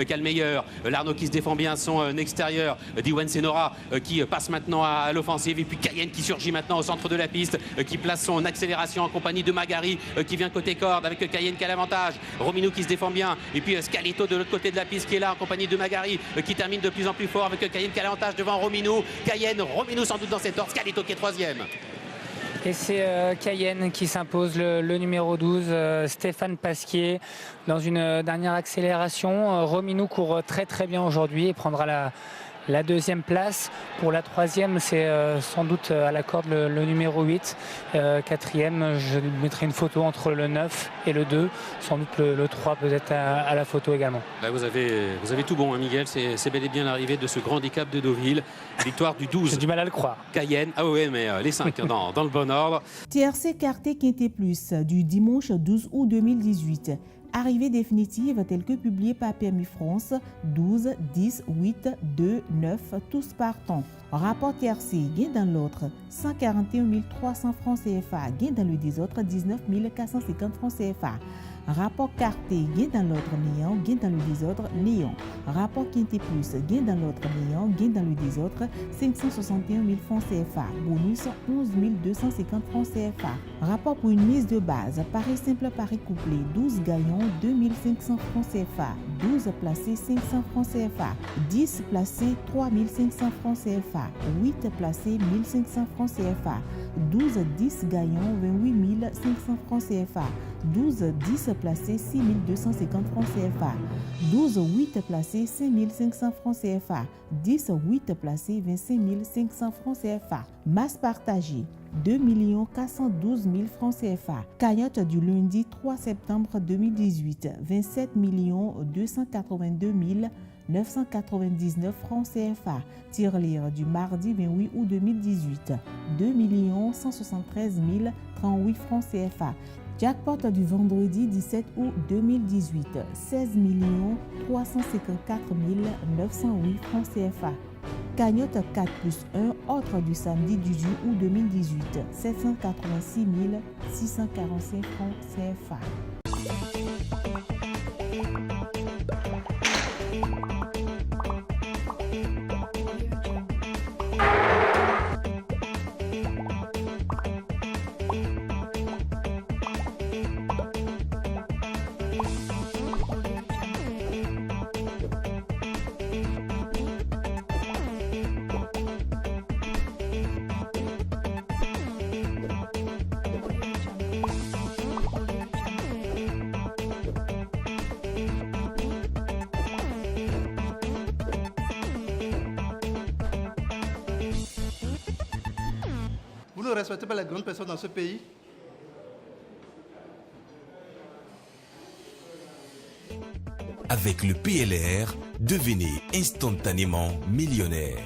Calmeyer, l'Arnaud qui se défend bien son extérieur, Diwan Senora qui passe maintenant à l'offensive, et puis Cayenne qui surgit maintenant au centre de la piste, qui place son accélération en compagnie de Magari qui vient côté corde avec Cayenne qui a l'avantage, Romino qui se défend bien, et puis Scalito de l'autre côté de la piste qui est là en compagnie de Magari qui termine de plus en plus fort avec Cayenne qui a l'avantage devant Romino. Cayenne, Romino sans doute dans cet ordre, Scalito qui est troisième. Et c'est Cayenne qui s'impose, le numéro 12, Stéphane Pasquier, dans une dernière accélération. Romino court très très bien aujourd'hui et prendra la deuxième place. Pour la troisième, c'est sans doute à la corde le numéro 8. Quatrième, je mettrai une photo entre le 9 et le 2. Sans doute le 3 peut-être à la photo également. Là, vous avez tout bon, hein, Miguel. C'est bel et bien l'arrivée de ce grand handicap de Deauville. Victoire du 12. J'ai du mal à le croire. Cayenne. Ah oui, mais les 5 dans le bon ordre. TRC Quartet Quintet Plus du dimanche 12 août 2018. Arrivée définitive telle que publiée par Permis France, 12, 10, 8, 2, 9, tous partants. Rapport TRC, gain dans l'autre, 141 300 francs CFA, gain dans le désordre, 19 450 francs CFA. Rapport Carté, gain dans l'autre néant, gain dans le désordre, néant. Rapport Quintet Plus, gain dans l'autre néant, gain dans le désordre, 561 000 francs CFA. Bonus, 11 250 francs CFA. Rapport pour une mise de base, pari simple, pari couplé, 12 gagnants, 2500 francs CFA. 12 placés, 500 francs CFA. 10 placés, 3500 francs CFA. 8 placés, 1500 francs CFA. 12 10 gagnants, 28 500 francs CFA. 12 10 placés, 6 250 francs CFA. 12 8 placés, 5 500 francs CFA. 10 8 placés, 25 500 francs CFA. Masse partagée, 2 412 000 francs CFA. Cagnotte du lundi 3 septembre 2018, 27 282 999 francs CFA. Tirelire du mardi 28 août 2018, 2 173 038 francs CFA. Jackpot du vendredi 17 août 2018, 16 354 908 francs CFA. Cagnotte 4 plus 1, autre du samedi 18 août 2018, 786 645 francs CFA. Vous ne respectez pas les grandes personnes dans ce pays? Avec le PLR, devenez instantanément millionnaire.